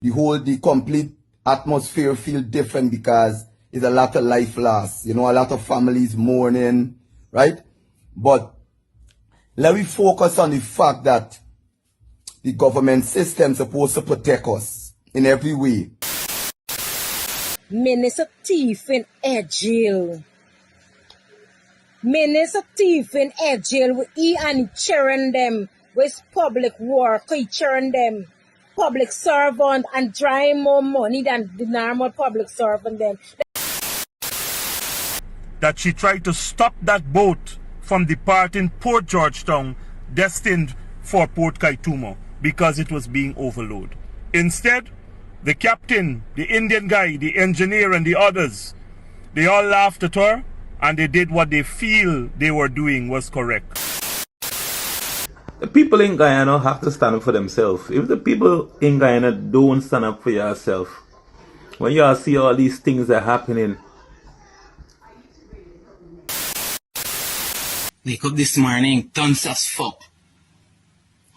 the complete atmosphere feel different because it's a lot of life lost. You know, a lot of families mourning, right? But let me focus on the fact that the government system is supposed to protect us in every way. Minister thief in Edghill. Minister thief in Edghill, he and children them with public work, he children them public servant and dry more money than the normal public servant them. That she tried to stop that boat from departing Port Georgetown destined for Port Kaitumo because it was being overloaded. Instead, the captain, the Indian guy, the engineer and the others, they all laughed at her and they did what they feel they were doing was correct. The people in Guyana have to stand up for themselves. If the people in Guyana don't stand up for yourself, when you all see all these things are happening. Wake up this morning, tense as fuck.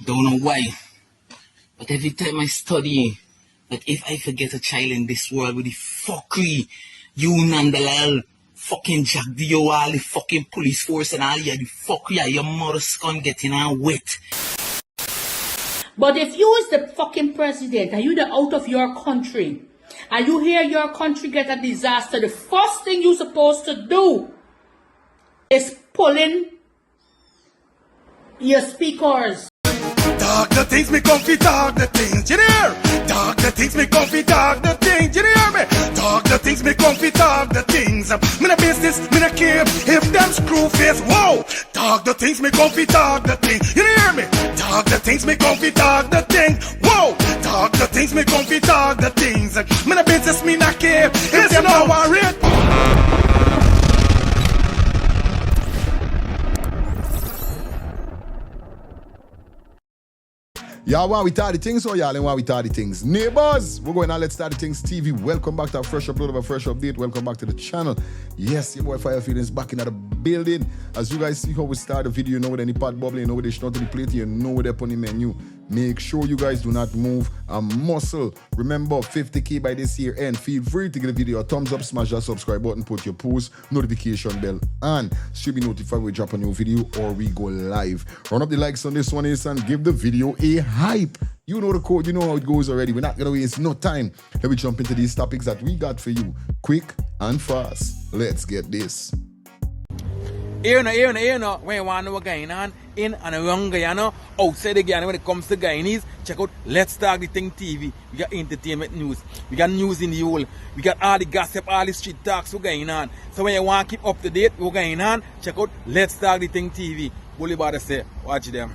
Don't know why. But every time I study, that if I forget a child in this world with the fuckery, you Nandalal, fucking Jack Dio, all the fucking police force and all the fuckery, your mother's con getting on wet. But if you is the fucking president and you the out of your country and you hear your country get a disaster, the first thing you supposed to do is pulling your speakers. Talk the things me comfy, talk the things, you hear? Talk the things me comfy, talk the things, you hear me? Talk the things me comfy, talk the things. Me no business, me no care if them screw face, whoa. Talk the things me comfy, talk the things, you hear me? Talk the things me comfy, talk the thing, whoa. Talk the things me comfy, talk the things. Me no business, me no care if them no worry. Y'all want we start the things or y'all want we start the things? Neighbors, we're going on Let's Start the Things TV. Welcome back to a fresh upload of a fresh update. Welcome back to the channel. Yes, your boy Fire Feelings back in the building. As you guys see how we start the video, you know with any pot bubbling, you know with the shot to the plate, you know with up on the menu. Make sure you guys do not move a muscle. Remember, 50K by this year end. Feel free to give the video a thumbs up, smash that subscribe button, put your post, notification bell, and should be notified when we drop a new video or we go live. Run up the likes on this one, and give the video a hype. You know the code, you know how it goes already. We're not gonna waste no time. Let me jump into these topics that we got for you, quick and fast. Let's get this. Here no, when you want to know what's going on in and around Guyana, outside the Guyana when it comes to Guyanese, check out Let's Start the Thing TV. We got entertainment news, we got news in the whole, we got all the gossip, all the street talks what's going on. So when you want to keep up to date what's going on, check out Let's Start the Thing TV. Bully about to say, watch them.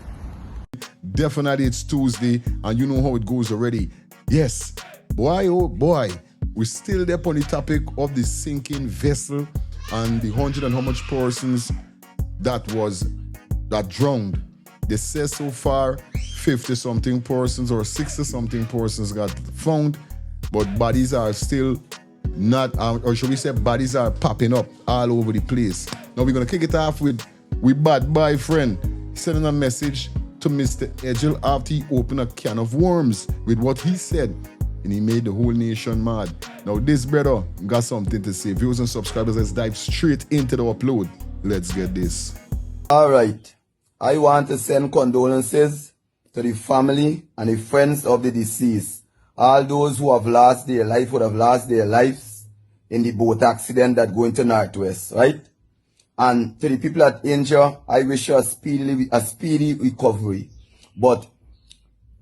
Definitely it's Tuesday and you know how it goes already. Yes, boy oh boy, we're still there on the topic of the sinking vessel and the 100 and how much persons that drowned. They say so far 50 something persons or 60 something persons got found, but bodies are still not, or should we say bodies are popping up all over the place. Now we're gonna kick it off with bad boy friend sending a message to Mr. Edghill after he opened a can of worms with what he said, and he made the whole nation mad. Now this brother got something to say. Viewers and subscribers, let's dive straight into the upload. Let's get this. All right. I want to send condolences to the family and the friends of the deceased. All those who have lost their life would have lost their lives in the boat accident that going to Northwest, right? And to the people that injured, I wish you a speedy recovery. But,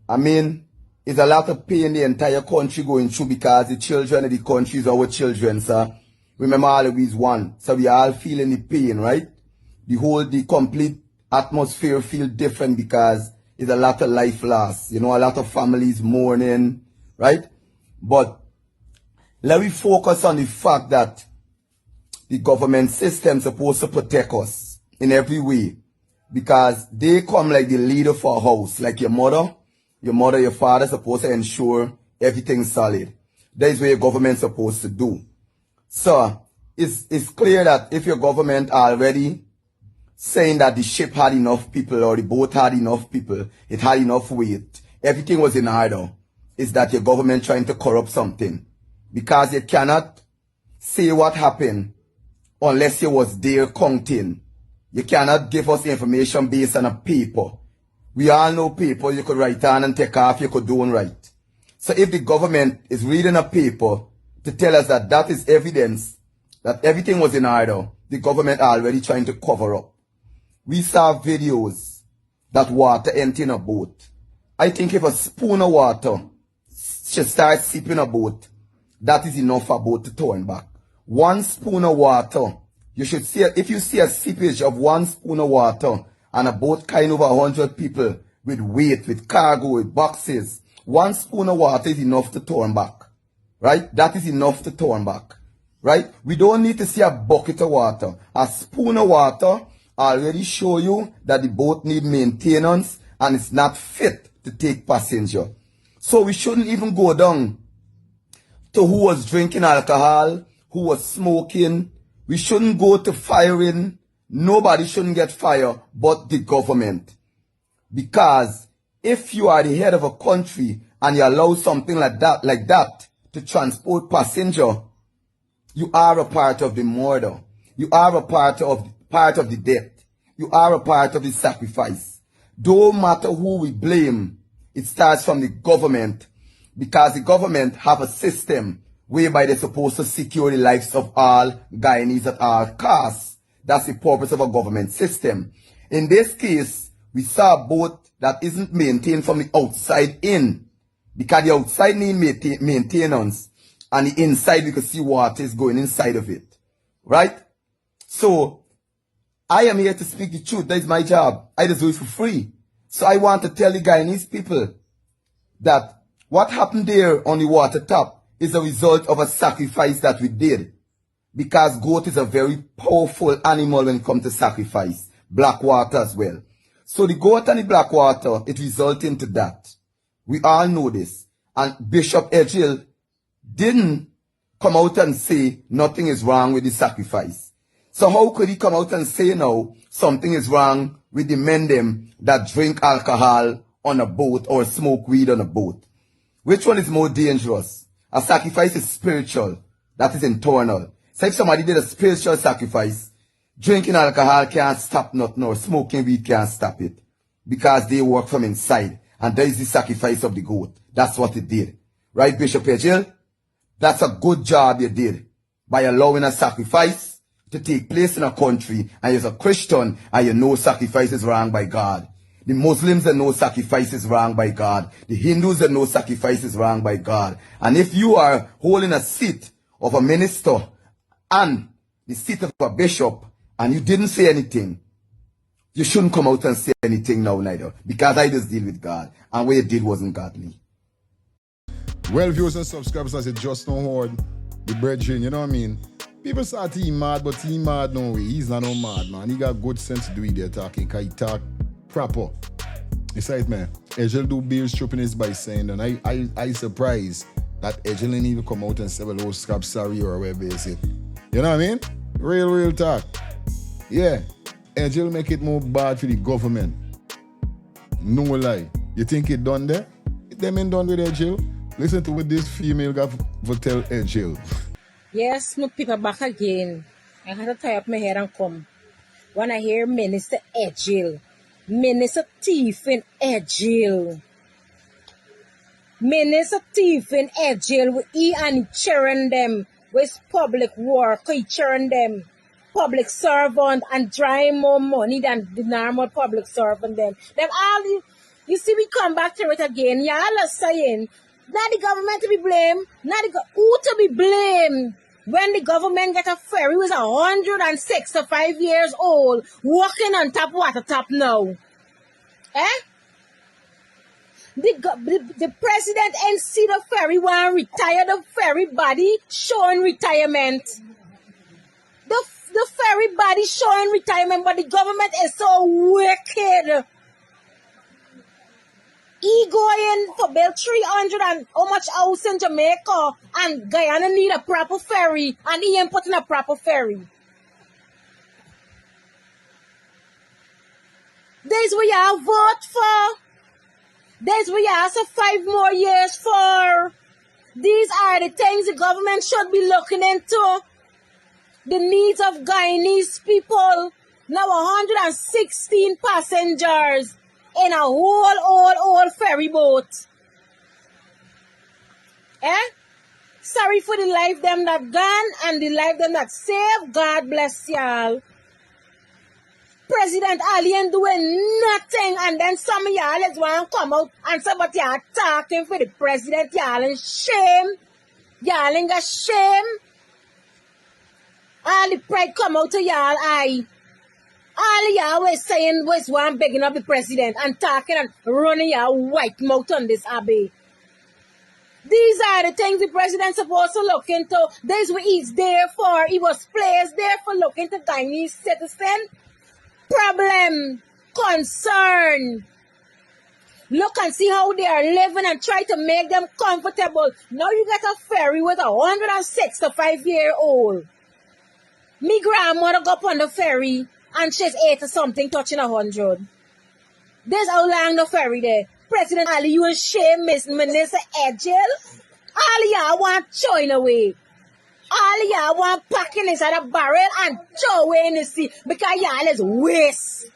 I mean, it's a lot of pain the entire country going through because the children of the country is our children, sir. Remember, always one. So we all feeling the pain, right? The complete atmosphere feel different because it's a lot of life lost. You know, a lot of families mourning, right? But let me focus on the fact that the government system is supposed to protect us in every way because they come like the leader for a house, like your mother, your father supposed to ensure everything's solid. That is what your government's supposed to do. So it's clear that if your government already saying that the ship had enough people or the boat had enough people, it had enough weight, everything was in order, is that your government trying to corrupt something. Because you cannot say what happened unless you was there counting. You cannot give us information based on a paper. We all know paper you could write on and take off, you could don't write. So if the government is reading a paper to tell us that that is evidence that everything was in order, the government already trying to cover up. We saw videos that water empty in a boat. I think if a spoon of water should start sipping a boat, that is enough for a boat to turn back. 1 spoon of water, you should see, if you see a seepage of 1 spoon of water and a boat carrying over 100 people with weight, with cargo, with boxes, 1 spoon of water is enough to turn back. Right? That is enough to turn back. Right? We don't need to see a bucket of water. A spoon of water already show you that the boat need maintenance and it's not fit to take passenger. So we shouldn't even go down to who was drinking alcohol, who was smoking. We shouldn't go to firing. Nobody shouldn't get fired but the government. Because if you are the head of a country and you allow something like that to transport passenger, you are a part of the murder. You are a part of the death. You are a part of the sacrifice. Don't matter who we blame, it starts from the government, because the government have a system whereby they're supposed to secure the lives of all Guyanese at all costs. That's the purpose of a government system. In this case, we saw a boat that isn't maintained from the outside in, because the outside need maintenance, and the inside we could see water is going inside of it. Right? So, I am here to speak the truth. That is my job. I just do it for free. So I want to tell the Guyanese people that what happened there on the water top is a result of a sacrifice that we did. Because goat is a very powerful animal when it comes to sacrifice. Black water as well. So the goat and the black water, it resulted into that. We all know this. And Bishop Edghill didn't come out and say nothing is wrong with the sacrifice. So how could he come out and say now something is wrong with the men them that drink alcohol on a boat or smoke weed on a boat? Which one is more dangerous? A sacrifice is spiritual. That is internal. So if somebody did a spiritual sacrifice, drinking alcohol can't stop nothing or smoking weed can't stop it. Because they work from inside. And there is the sacrifice of the goat. That's what it did. Right, Bishop Edghill? That's a good job you did. By allowing a sacrifice to take place in a country, and you're a Christian, and you know sacrifice is wrong by God. The Muslims that know sacrifice is wrong by God. The Hindus that know sacrifice is wrong by God. And if you are holding a seat of a minister and the seat of a bishop, and you didn't say anything, you shouldn't come out and say anything now neither. Because I just deal with God, and what you did wasn't godly. Well, viewers and subscribers, as you just know, heard the brethren, you know what I mean? People start he mad, but he mad no way. He's not no mad, man. He got good sense to do it there talking, because he talk proper. Besides, man, Edghill do bills stripping his by saying, and I surprised that Edghill didn't even come out and say, well, oh, scrap sorry or whatever they say. You know what I mean? Real talk. Yeah, Edghill make it more bad for the government. No lie. You think it done there? Them ain't done with Edghill. Listen to what this female got for tell Edghill. Yes, my people back again. I had to tie up my hair and come. When I hear Minister Edghill, Minister Thief in Edghill. Minister Thief in Edghill, he and children them with public work, he children them public servant and drawing more money than the normal public servant them. Them all you see we come back to it again. Y'all are saying not the government to be blamed, who to be blamed? When the government get a ferry was 165 years old, walking on top water top now. Eh? The president ain't see the ferry want retire the ferry body showing retirement. The ferry body showing retirement, but the government is so wicked. He going for build 300 and how much house in Jamaica, and Guyana need a proper ferry, and he ain't putting a proper ferry. This what y'all vote for. This we ask for 5 more years for. These are the things the government should be looking into. The needs of Guyanese people. Now 116 passengers in a whole ferry boat. Sorry for the life them that gone and the life them that saved. God bless y'all. President Ali ain't doing nothing, and then some of y'all is want to come out and say, but y'all talking for the president. Y'all in shame. Y'all ain't got shame. All the pride come out to y'all eye. All y'all was saying was one begging up the president and talking and running y'all white mouth on this abbey. These are the things the president's supposed to look into. These what he's there for. He was placed there for looking to Guyanese citizen. Problem, concern. Look and see how they are living and try to make them comfortable. Now you get a ferry with a 165-year-old. Me grandmother go up on the ferry and she's 80-something touching 100. There's how long the ferry there. President Ali, you and shame Minister Edghill. All y'all want throwing away. All y'all want packing inside a barrel and throw away in the sea because y'all is waste.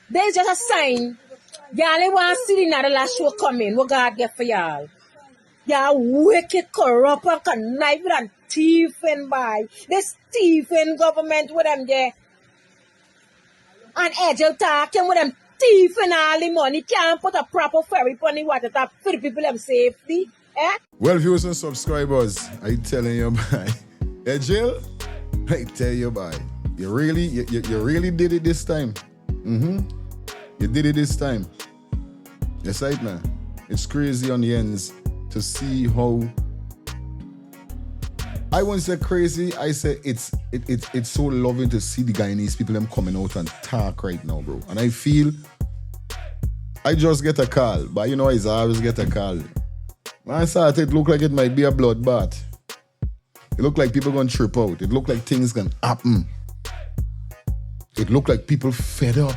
There's just a sign. Y'all ain't want to see the last show coming. What God get for y'all? Y'all wicked, corrupt, and conniving and thieving by. This thieving government with them there. And Edghill talking with them thieving all the money. Can't put a proper ferry on the water top for the people them safety. Well, viewers and subscribers, I telling you, boy. Edghill, I tell you, boy. You really did it this time. You did it this time. Yes, right, man. It's crazy on the ends to see how. I won't say crazy. I say it's so loving to see the Guyanese people them coming out and talk right now, bro. And I feel I just get a call, but you know I always get a call. When I saw it looked like it might be a bloodbath. It looked like people gonna trip out. It looked like things gonna happen. It looked like people fed up.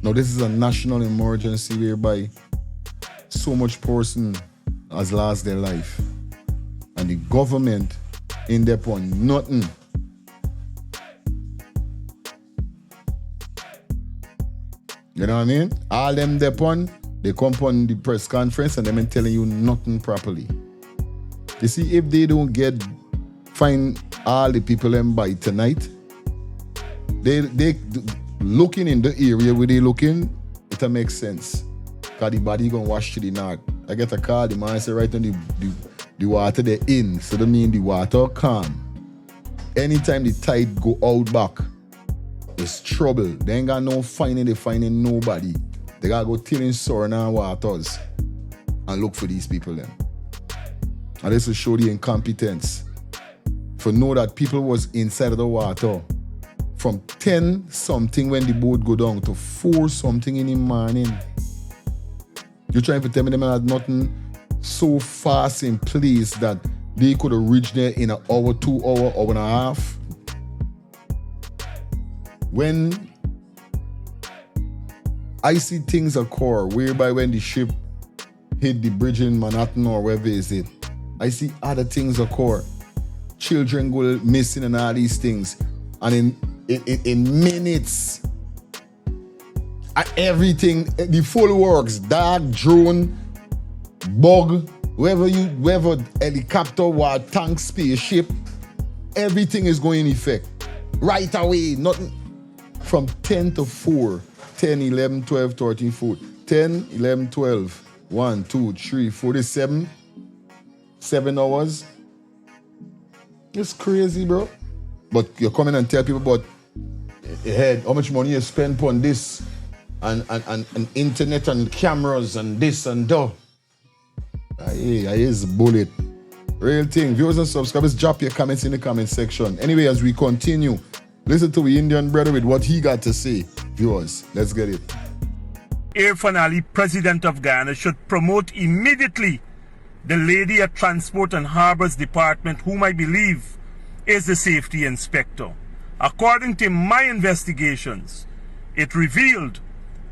Now this is a national emergency whereby so much person has lost their life. And the government in there on nothing. You know what I mean? All them depon, they come on the press conference and they been telling you nothing properly. You see, if they don't find all the people them by tonight, they looking in the area where they looking, it'll make sense. Cause the body gonna wash to the north. I get a call, the man say right on the water they in, so that mean the water calm. Anytime the tide go out back, it's trouble. They ain't got no finding nobody. They gotta go tilling Suriname waters and look for these people then. And this will show the incompetence. For know that people was inside of the water from 10 something when the boat go down to 4 something in the morning. You trying to tell me them had nothing so fast in place that they could have reached there in an hour, 2 hour, hour and a half? When I see things occur whereby when the ship hit the bridge in Manhattan or wherever is it, I see other things occur. Children go missing and all these things. And in minutes, everything, the full works, dog, drone, bug, wherever helicopter, war, tank, spaceship, everything is going in effect. Right away, nothing. From 10 to 4, 10, 11, 12, 13, 14, 10, 11, 12, 1, 2, 3, 47, 7 hours. It's crazy, bro. But you come in and tell people about how much money you spend on this and internet and cameras and this and that. I is bullet. Real thing. Viewers and subscribers, drop your comments in the comment section. Anyway, as we continue, listen to the Indian brother with what he got to say. Viewers, let's get it. Irfan Ali, President of Guyana, should promote immediately the lady at Transport and Harbours Department, whom I believe is the safety inspector. According to my investigations, it revealed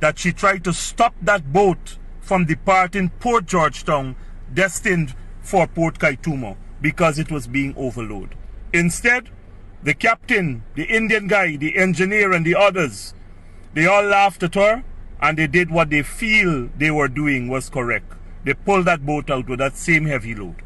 that she tried to stop that boat from departing Port Georgetown destined for Port Kaitumo because it was being overloaded. Instead, the captain, the Indian guy, the engineer and the others, they all laughed at her and they did what they feel they were doing was correct. They pulled that boat out with that same heavy load.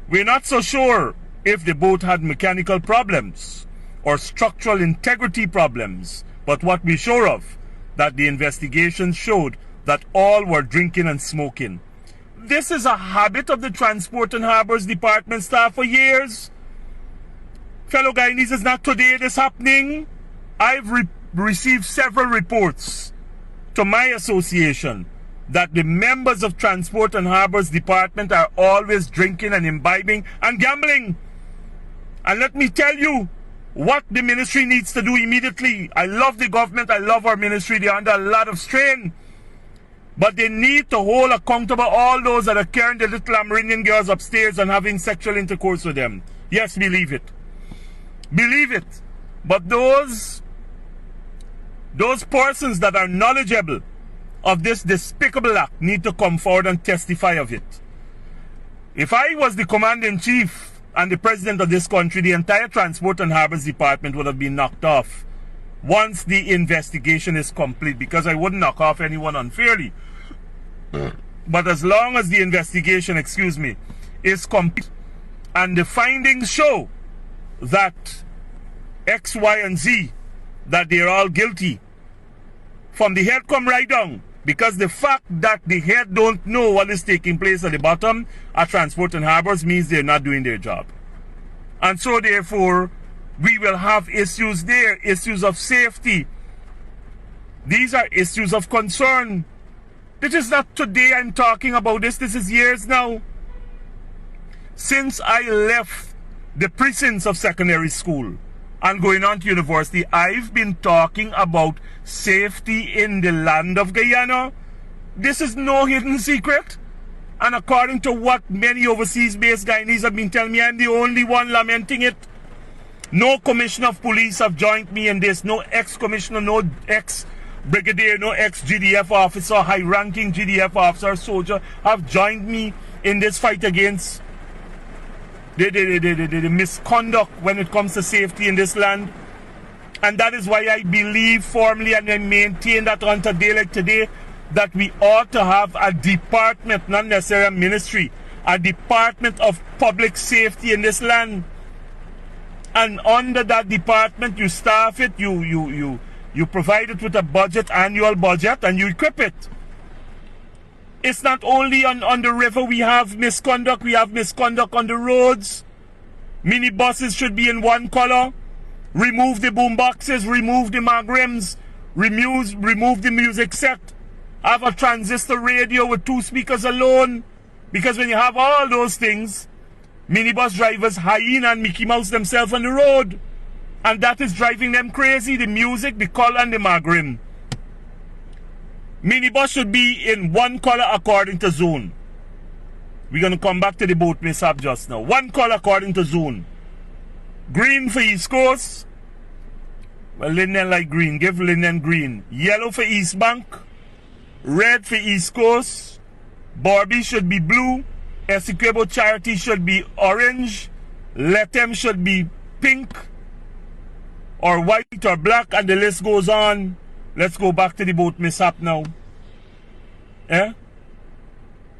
We're not so sure if the boat had mechanical problems or structural integrity problems, but what we're sure of, that the investigation showed that all were drinking and smoking. This is a habit of the Transport and Harbors Department staff for years. Fellow Guyanese, it's not today this happening. I've received several reports to my association that the members of Transport and Harbors Department are always drinking and imbibing and gambling. And let me tell you what the ministry needs to do immediately. I love the government, I love our ministry, they're under a lot of strain. But they need to hold accountable all those that are carrying the little Amerindian girls upstairs and having sexual intercourse with them. Yes, believe it. Believe it. But those persons that are knowledgeable of this despicable act need to come forward and testify of it. If I was the commander-in-chief and the president of this country, the entire Transport and Harbors Department would have been knocked off once the investigation is complete, because I wouldn't knock off anyone unfairly. But as long as the investigation, is complete and the findings show that X, Y, and Z, that they're all guilty, from the head come right down, because the fact that the head don't know what is taking place at the bottom at Transport and Harbors means they're not doing their job. And so therefore, we will have issues there, issues of safety. These are issues of concern. This is not today I'm talking about this is years now. Since I left the precincts of secondary school and going on to university, I've been talking about safety in the land of Guyana. This is no hidden secret. And according to what many overseas-based Guyanese have been telling me, I'm the only one lamenting it. No commissioner of police have joined me in this. No ex-commissioner, no ex-brigadier, no ex-GDF officer, high-ranking GDF officer, soldier have joined me in this fight against the misconduct when it comes to safety in this land. And that is why I believe firmly, and I maintain that on today like today, that we ought to have a department, not necessarily a ministry, a department of public safety in this land. And under that department, you staff it, you provide it with a budget, annual budget, and you equip it. It's not only on the river we have misconduct on the roads. Minibuses should be in one color. Remove the boom boxes, remove the magrims, remove the music set. Have a transistor radio with 2 speakers alone. Because when you have all those things, minibus drivers hyena and Mickey Mouse themselves on the road. And that is driving them crazy. The music, the color, and the magrim. Minibus should be in one color according to zone. We're going to come back to the boat mishap just now. One color according to zone. Green for East Coast. Well, Linden like green. Give Linden green. Yellow for East Bank. Red for East Coast. Barbie should be blue. Essequibo Charity should be orange. Letem should be pink or white or black, and the list goes on. Let's go back to the boat mishap now.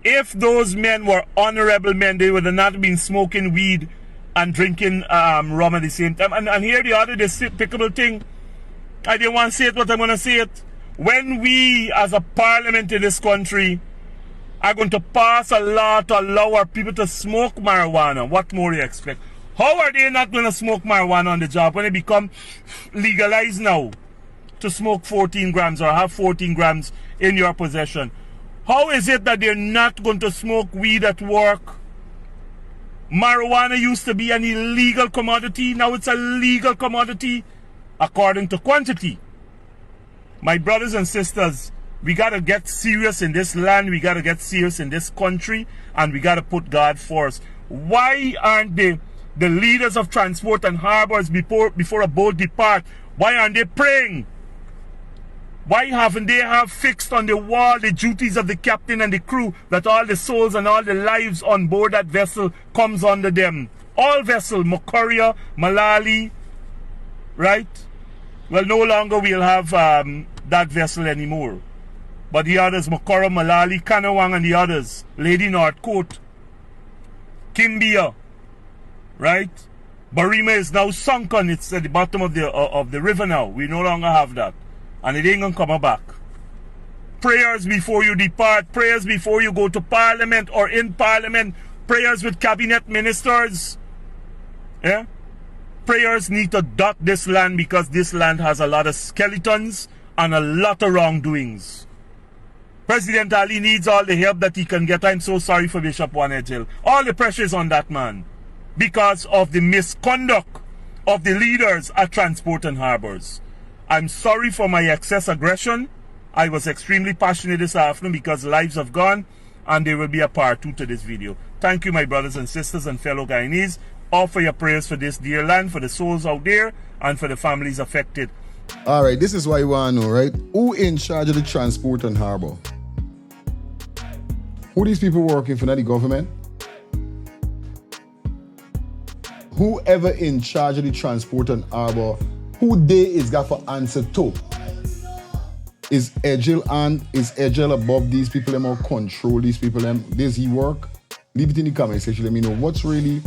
If those men were honorable men, they would have not been smoking weed and drinking rum at the same time. And here the other despicable thing, I didn't want to say it, but I'm going to say it. When we as a parliament in this country are going to pass a law to allow our people to smoke marijuana, what more do you expect? How are they not going to smoke marijuana on the job when it become legalized now to smoke 14 grams or have 14 grams in your possession? How is it that they're not going to smoke weed at work? Marijuana used to be an illegal commodity. Now it's a legal commodity according to quantity. My brothers and sisters, we got to get serious in this land. We got to get serious in this country. And we got to put God first. Why aren't the leaders of Transport and Harbors before a boat depart? Why aren't they praying Why haven't they have fixed on the wall the duties of the captain and the crew, that all the souls and all the lives on board that vessel comes under them? All vessel, Mokoria, Malali, right? Well, no longer we'll have that vessel anymore. But the others, Mokoria, Malali, Kanawang and the others, Lady Northcote, Kimbia, right? Barima is now sunken. It's at the bottom of the river now. We no longer have that. And it ain't gonna come back. Prayers before you depart. Prayers before you go to parliament or in parliament. Prayers with cabinet ministers. Yeah? Prayers need to dot this land, because this land has a lot of skeletons and a lot of wrongdoings. President Ali needs all the help that he can get. I'm so sorry for Bishop One Edghill. All the pressure is on that man because of the misconduct of the leaders at Transport and Harbors. I'm sorry for my excess aggression. I was extremely passionate this afternoon because lives have gone, and there will be a part 2 to this video. Thank you, my brothers and sisters and fellow Guyanese. Offer your prayers for this dear land, for the souls out there, and for the families affected. All right, this is what you want to know, right? Who in charge of the Transport and Harbor? Who these people working for, not the government? Whoever in charge of the Transport and Harbor, who they is got for answer to? Is Edghill above these people them or control these people them? Does he work? Leave it in the comment section. Let me know what really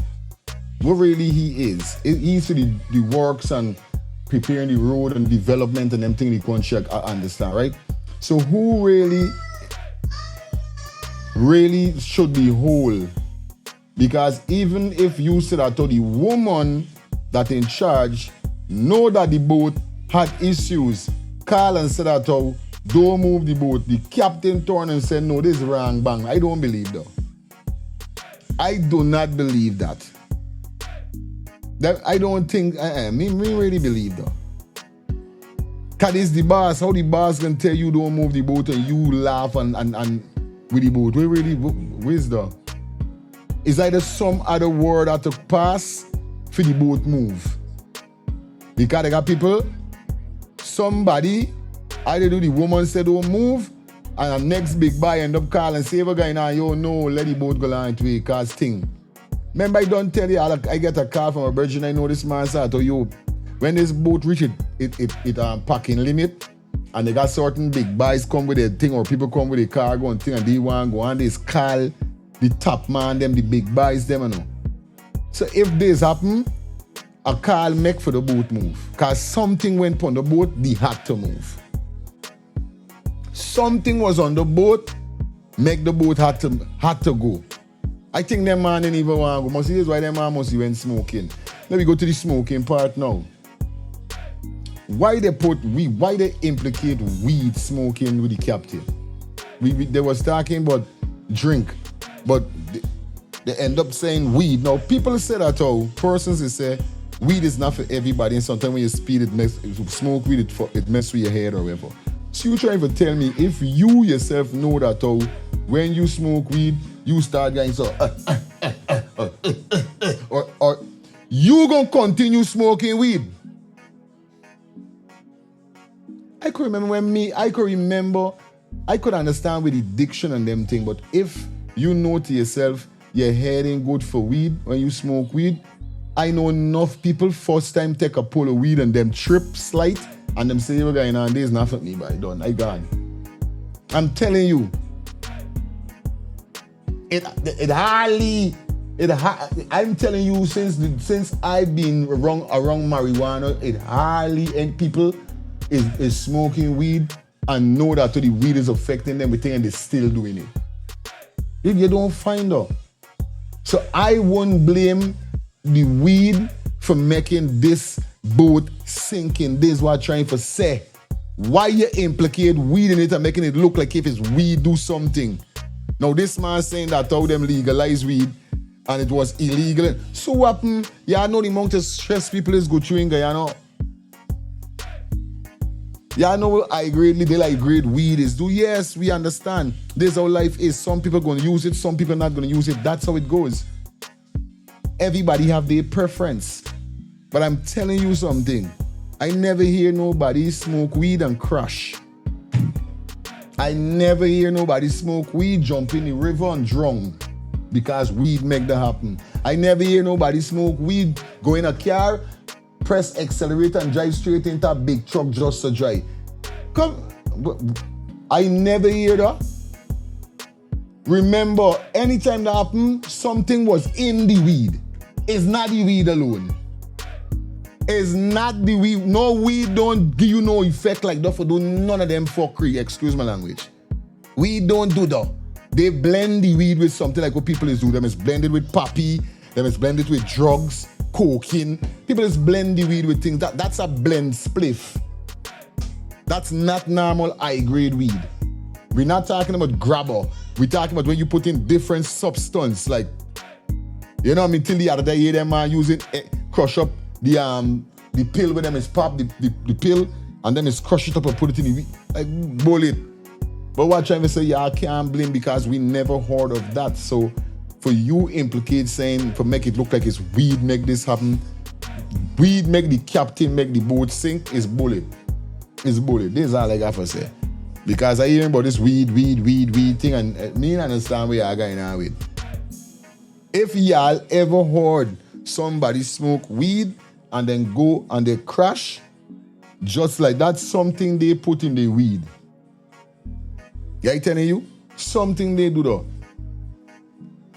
he is. He's to the works and preparing the road and development and everything in the country. I understand, right? So who really should be whole? Because even if you said that to the woman that in charge know that the boat had issues, call and said that don't move the boat. The captain turned and said, no, this is wrong, bang. I don't believe that. I do not believe that. I don't think, me really believe that. Because it's the boss. How the boss can tell you don't move the boat and you laugh and with the boat? Where's the? Is either some other word that to pass for the boat move. Because they got people, somebody, either do the woman say don't move, and the next big buy end up calling and save a guy now, yo, no, let the boat go line to it, cause thing. Remember, I don't tell you, I get a call from a virgin, I know this man said to you, when this boat reach it packing limit, and they got certain big buys come with a thing, or people come with a cargo and thing, and they want to go on this call, the top man, them, the big buys, them, you know. So if this happen, a call make for the boat move. Because something went on the boat, they had to move. Something was on the boat, make the boat had to go. I think them man didn't even want to go. Must see this why them man must went smoking. Let me go to the smoking part now. Why they implicate weed smoking with the captain? They was talking about drink, but they end up saying weed. Now people say that persons say weed is not for everybody, and sometimes when you speed smoke weed it mess with your head or whatever. So you trying to tell me if you yourself know that when you smoke weed you start getting so or you gonna continue smoking weed? I could understand with the diction and them thing, but if you know to yourself your head ain't good for weed when you smoke weed, I know enough people first time take a pull of weed and them trip slight and them say, "You're going on, there's nothing me by done. I gone." I'm telling you, I'm telling you, since I've been around marijuana, it hardly ain't people is smoking weed and know that the weed is affecting them, and they're still doing it. If you don't find out. So I won't blame the weed for making this boat sinking. This is what I'm trying to say. Why you implicate weed in it and making it look like if it's weed do something? Now this man saying that how them legalize weed and it was illegal. So what happened? Yeah, I know the amount of stress people is go through in Guyana. Yeah, I know high grade weed is do. Yes, we understand. This is how life is. Some people going to use it, some people not going to use it. That's how it goes. Everybody have their preference. But I'm telling you something. I never hear nobody smoke weed and crash. I never hear nobody smoke weed, jump in the river and drown because weed make that happen. I never hear nobody smoke weed, go in a car, press accelerator and drive straight into a big truck just to drive. Come, I never hear that. Remember, anytime that happened, something was in the weed. It's not the weed alone. It's not the weed. No weed don't give you no effect like that for do none of them fuckery. Excuse my language. Weed don't do that. They blend the weed with something like what people is do. Them is blended with poppy. Them is blended with drugs, cocaine. People is blend the weed with things. That's a blend spliff. That's not normal high-grade weed. We're not talking about grabber. We're talking about when you put in different substance. Like, you know what I mean? Till the other day, them are using, crush up the pill with them is pop, the pill, and then it's crush it up and put it in the weed. Like, bullet. But what I'm trying to say, y'all can't blame because we never heard of that. So, for you implicate saying, for make it look like it's weed make this happen, weed make the captain make the boat sink, is bullet. It's bullet. This is all I got to say. Because I hear about this weed thing, and me understand where y'all going on with. If y'all ever heard somebody smoke weed and then go and they crash, just like that's something they put in the weed. Yeah, I'm telling you, something they do though.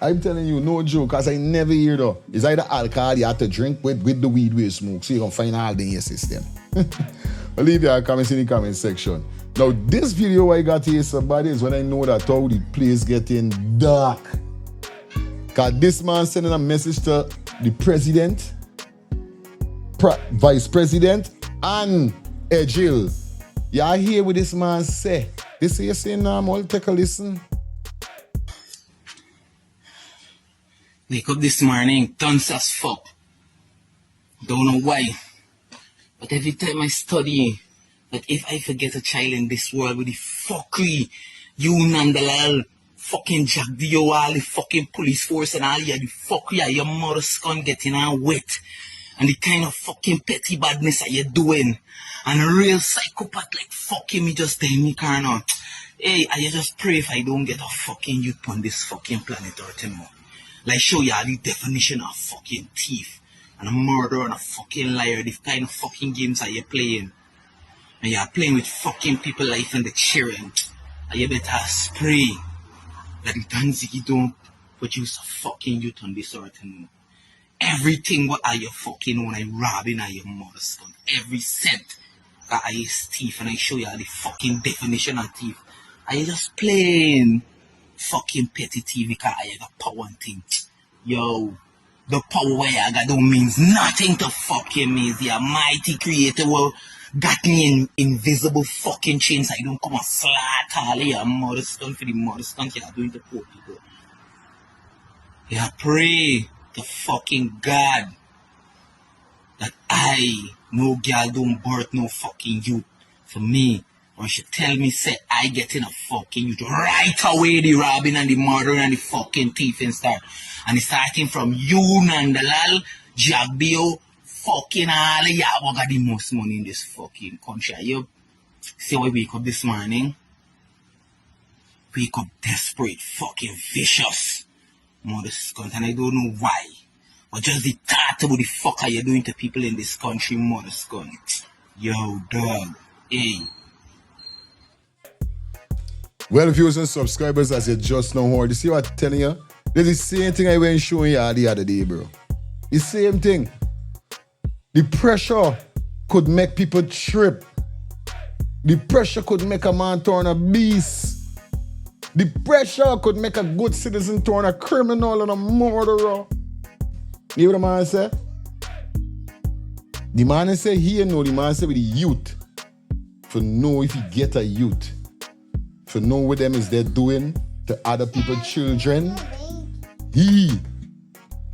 I'm telling you, no joke, because I never hear though. It's either alcohol you have to drink with the weed we smoke, so you can find all in your system. I'll leave your comments in the comment section. Now, this video I got here, somebody, is when I know that how the place getting dark. Because this man sending a message to the president, vice president, and Edghill. Y'all hear what this man say? This is saying normal, take a listen. Wake up this morning, tons as fuck. Don't know why. But every time I study that if I forget a child in this world with the fuckery, you Nandalal, fucking Jack Dio, all the fucking police force and all the fuckery of your mother's gun getting on wet. And the kind of fucking petty badness that you're doing. And a real psychopath like fucking me just tell me, Carno, hey, I just pray if I don't get a fucking youth on this fucking planet Earth anymore. Like show you all the definition of fucking thief and a murderer and a fucking liar, the kind of fucking games that you're playing. And you're playing with fucking people life and the children. And you better spray that the Tanziki don't produce a fucking youth on this earth anymore. Everything what are you fucking own, I robbing at your mother's gun. Every cent that I is thief, and I show you all the fucking definition of thief. Are you just playing fucking petty thief because I got power and thing? Yo, the power where I got don't means nothing to fucking me. The almighty creator will got me in invisible fucking chains. I don't come and slaughter all your mother's gun for the mother's gun you're doing to poor people. Yeah, pray to fucking God that I, no girl don't birth no fucking youth for me. Or she tell me, say, I get in a fucking youth right away, the robbing and the murdering and the fucking thieving start. And it's starting from you, Nandalal, Jagbio, fucking all of y'all got the most money in this fucking country. You see why I wake up this morning? Wake up desperate, fucking vicious. Mother scunt, and I don't know why. But just the thought about the fuck are you doing to people in this country, mother scunt. Yo, dog. Hey. Well, viewers and subscribers, as you just now heard, you see what I'm telling you? There's the same thing I went showing you the other day, bro. The same thing. The pressure could make people trip. The pressure could make a man turn a beast. The pressure could make a good citizen turn a criminal and a murderer. You hear what the man say? The man say here, no, the man say with the youth. For know if you get a youth. For know what them is they doing to other people's children. He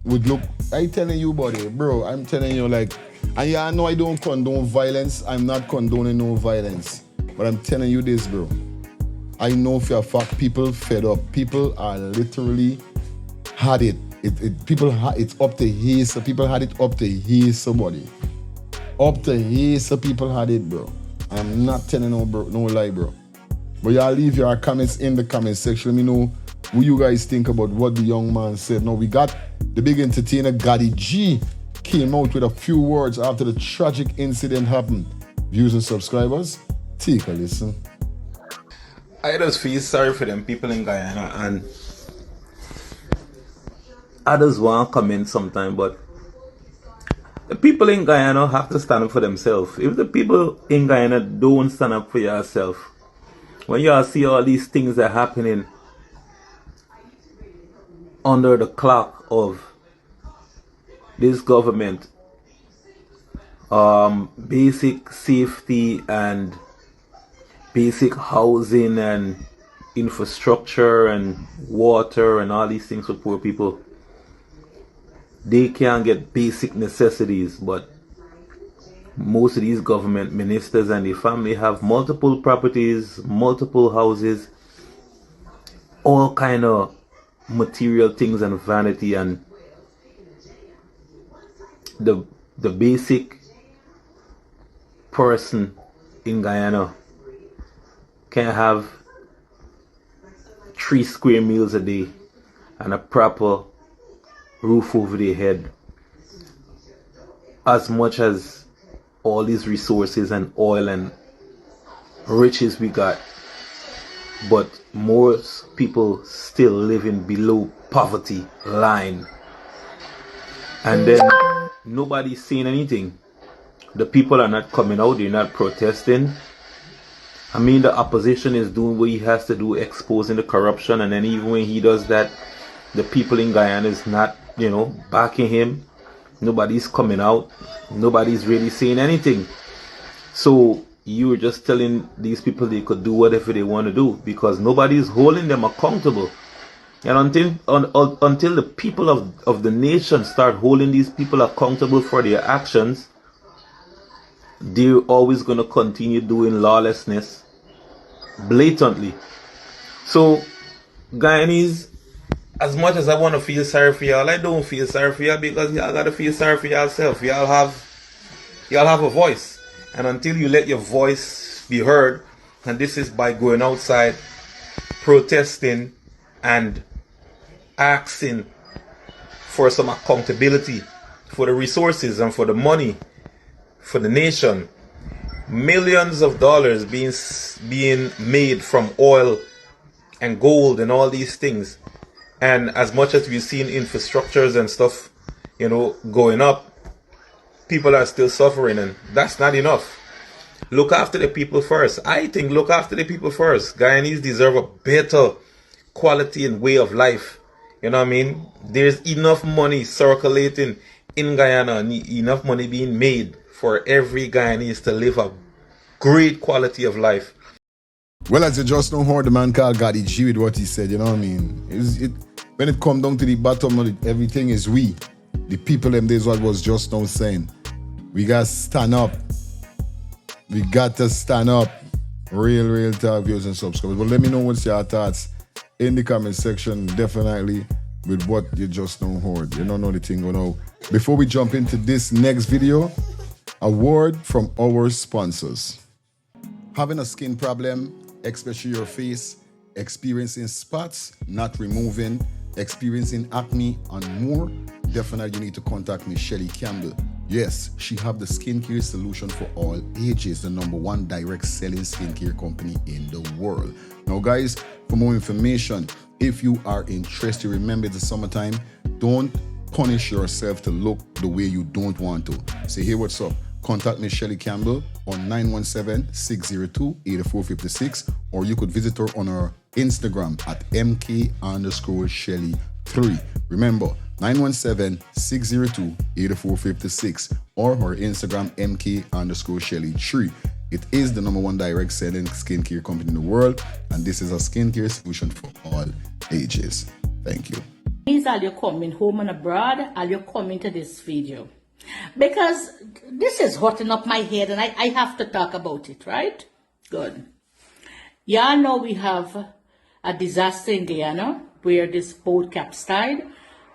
would look, I telling you buddy, bro, I'm telling you like, and yeah, I know I don't condone violence. I'm not condoning no violence. But I'm telling you this, bro. I know for a fact people fed up. People are literally had it. It's up to here, so people had it up to here, somebody. Up to here, so people had it, bro. I'm not telling no lie, bro. But y'all leave your comments in the comment section. Let me know what you guys think about what the young man said. Now we got the big entertainer Gotti G came out with a few words after the tragic incident happened. Viewers and subscribers, take a listen. I just feel sorry for them people in Guyana, and others want to comment sometime, but the people in Guyana have to stand up for themselves. If the people in Guyana don't stand up for yourself, when you all see all these things that are happening under the clock of this government, basic safety and basic housing and infrastructure and water and all these things for poor people, they can't get basic necessities. But most of these government ministers and their family have multiple properties, multiple houses, all kind of material things and vanity, and the basic person in Guyana can have 3 square meals a day and a proper roof over their head, as much as all these resources and oil and riches we got. But most people still living below poverty line, and then nobody's saying anything. The people are not coming out, they're not protesting. I mean, the opposition is doing what he has to do, exposing the corruption, and then even when he does that, the people in Guyana is not, backing him. Nobody's coming out. Nobody's really saying anything. So you're just telling these people they could do whatever they want to do, because nobody's holding them accountable. And until the people of the nation start holding these people accountable for their actions, they're always going to continue doing lawlessness blatantly. So Guyanese, as much as I want to feel sorry for y'all, I don't feel sorry for y'all, because y'all got to feel sorry for yourself. Y'all have a voice, and until you let your voice be heard, and this is by going outside, protesting and asking for some accountability for the resources and for the money for the nation. Millions of dollars being made from oil and gold and all these things. And as much as we've seen infrastructures and stuff, going up, people are still suffering, and that's not enough. Look after the people first. I think look after the people first. Guyanese deserve a better quality and way of life. You know what I mean? There's enough money circulating in Guyana, and enough money being made for every Guyanese to live a great quality of life. Well, as you just know, the man called Gotti G with what he said, you know what I mean? When it comes down to the bottom of it, everything is we. The people, them days, what was just now saying. We got to stand up. We got to stand up. Real talk, viewers and subscribers. But let me know what's your thoughts in the comment section, definitely, with what you just now heard. You don't know the thing going on. Before we jump into this next video, a word from our sponsors. Having a skin problem, especially your face, experiencing spots, not removing, experiencing acne and more, definitely you need to contact Miss Shelly Campbell. Yes, she have the skincare solution for all ages, the #1 direct selling skincare company in the world. Now guys, for more information, if you are interested, remember the summertime, don't punish yourself to look the way you don't want to. Say, hey, what's up? Contact Miss Shelly Campbell on 917-602-8456, or you could visit her on her Instagram at MK_Shelly3. Remember, 917-602-8456, or her Instagram MK_Shelly3. It is the #1 direct selling skincare company in the world, and this is a skincare solution for all ages. Thank you. Are you coming home and abroad? Are you coming to this video? Because this is hotting up my head, and I have to talk about it, right? Good. Y'all know we have a disaster in Guyana where this boat capsized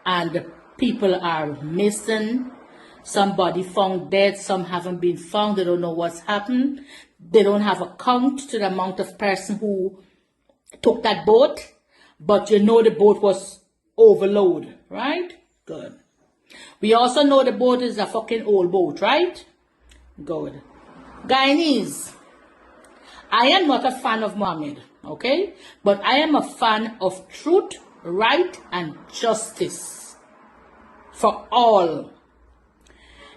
and people are missing. Somebody found dead, some haven't been found. They don't know what's happened. They don't have a count to the amount of person who took that boat, but you know the boat was overloaded, right? Good. We also know the boat is a fucking old boat, right? Good. Guyanese, I am not a fan of Mohammed, okay? But I am a fan of truth, right, and justice for all.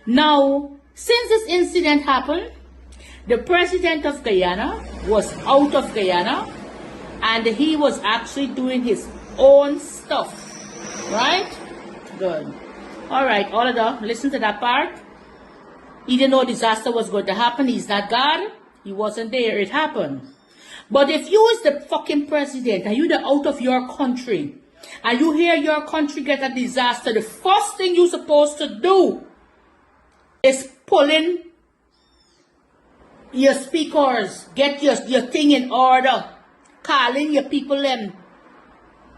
Now, since this incident happened, the president of Guyana was out of Guyana and he was actually doing his own stuff, right? Good. All right, all of that, listen to that part. He didn't know disaster was going to happen. He's not God. He wasn't there. It happened. But if you is the fucking president and you the out of your country and you hear your country get a disaster, the first thing you're supposed to do is pulling your speakers, get your thing in order, calling your people them,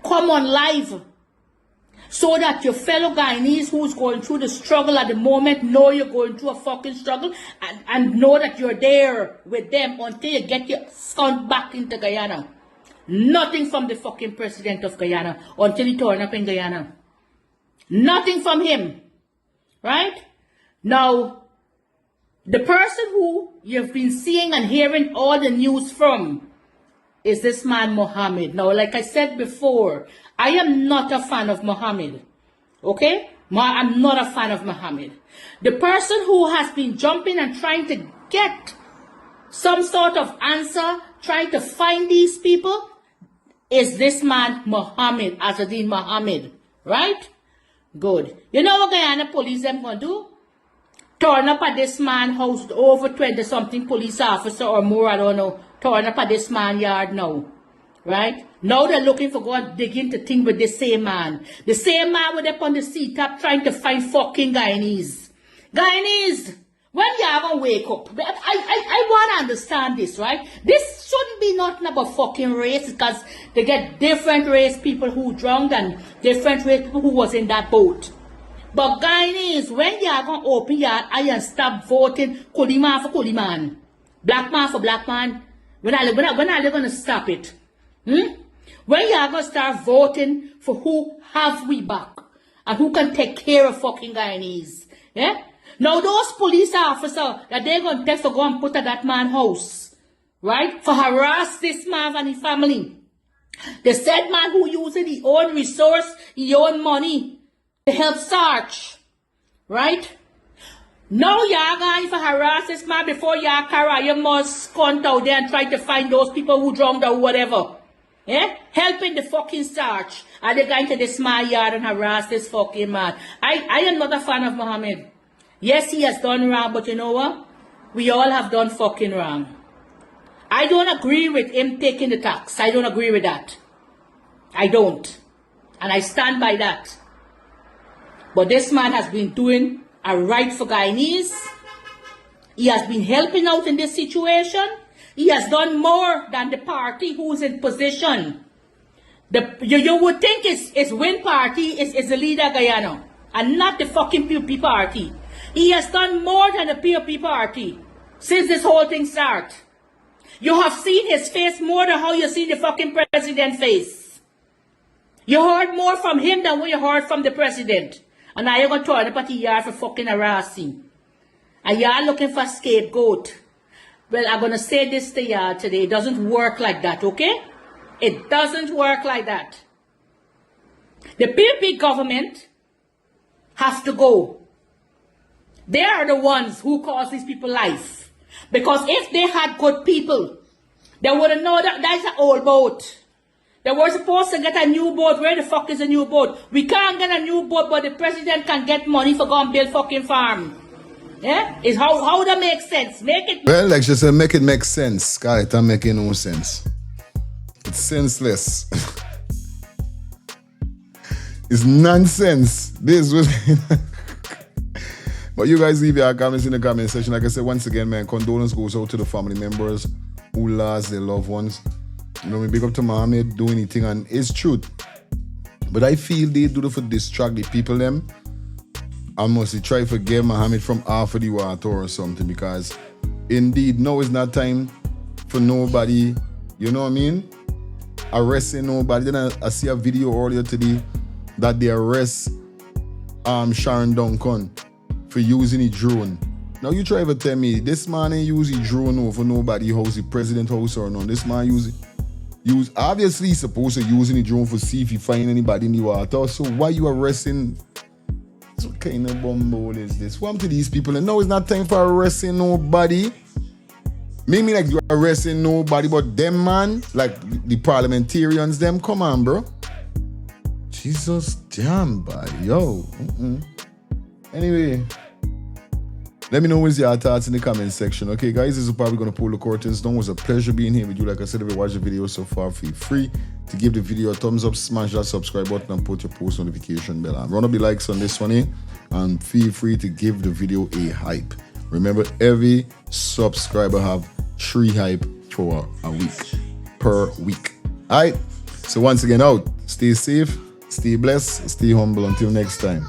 come on live, so that your fellow Guyanese who's going through the struggle at the moment know you're going through a fucking struggle and know that you're there with them until you get your son back into Guyana. Nothing from the fucking president of Guyana until he turn up in Guyana. Nothing from him. Right? Now, the person who you've been seeing and hearing all the news from is this man Mohammed. Now, like I said before, I am not a fan of Mohammed. Okay? I'm not a fan of Mohammed. The person who has been jumping and trying to get some sort of answer, trying to find these people, is this man Mohammed, Azadin Mohammed. Right? Good. You know what Guyana police them going to do? Turn up at this man's house, over 20-something police officer or more, I don't know. Turn up at this man's yard now. Right? Now they're looking for God digging to think with the same man. The same man with up on the seat top trying to find fucking Guyanese. Guyanese, when y'all gonna wake up? I wanna understand this, right? This shouldn't be nothing about fucking race because they get different race people who drowned and different race people who was in that boat. But Guyanese, when y'all gonna open your eye and stop voting Kuli man for Kuli man, black man for black man, when are they gonna stop it? When y'all gonna start voting for who have we back and who can take care of fucking Guyanese? Yeah? Now those police officers that they're gonna take for go and put at that man's house, right? For harass this man and his family. The said man who using his own resource, his own money to help search, right? Now y'all going to harass this man before y'all carry your must count out there and try to find those people who drowned or whatever. Yeah? Helping the fucking search. Are they going to this man yard and harass this fucking man? I am not a fan of Mohammed. Yes, he has done wrong, but you know what? We all have done fucking wrong. I don't agree with him taking the tax. I don't agree with that. I don't. And I stand by that. But this man has been doing a right for Guyanese. He has been helping out in this situation. He has done more than the party who's in position. You would think it's Win Party is the leader of Guyana and not the fucking PUP party. He has done more than the PUP party since this whole thing started. You have seen his face more than how you see the fucking president's face. You heard more from him than what you heard from the president. And now you're going to turn up at the yard for fucking harassing. And y'all looking for a scapegoat. Well, I'm going to say this to y'all today. It doesn't work like that, okay? It doesn't work like that. The PUP government has to go. They are the ones who cause these people life. Because if they had good people, they would have known that that's an old boat. They were supposed to get a new boat. Where the fuck is a new boat? We can't get a new boat, but the president can get money for going to build fucking farm. Yeah? Is how that makes sense. Make it. Well, like she said, make it make sense. God, it don't make no sense. It's senseless. It's nonsense. This was. But you guys leave your comments in the comment section. Like I said, once again, man, condolence goes out to the family members who lost their loved ones. You know, we big up to Mohammed, do anything, and it's truth. But I feel they do it for distract the people them. I must try to get Mohammed from off of the water or something, because indeed now is not time for nobody, you know what I mean, arresting nobody. Then I see a video earlier today that they arrest Sharon Duncan for using a drone. Now you try to tell me this man ain't use a drone over nobody house, the president house or none. This man use obviously he's supposed to using a drone for see if he find anybody in the water. So why you arresting? What kind of bumble is this? What happened to these people? And no, it's not time for arresting nobody. Maybe like you arresting nobody, but them man, like the parliamentarians, them, come on, bro. Jesus damn, buddy, yo. Anyway, let me know what's your thoughts in the comment section. Okay, guys, this is probably going to pull the curtains down. It was a pleasure being here with you. Like I said, if you watch the video so far, feel free to give the video a thumbs up, smash that subscribe button, and put your post notification bell on. Run up the likes on this one here, and feel free to give the video a hype. Remember, every subscriber have 3 hype for a week, per week. All right, so once again, out. Stay safe, stay blessed, stay humble. Until next time.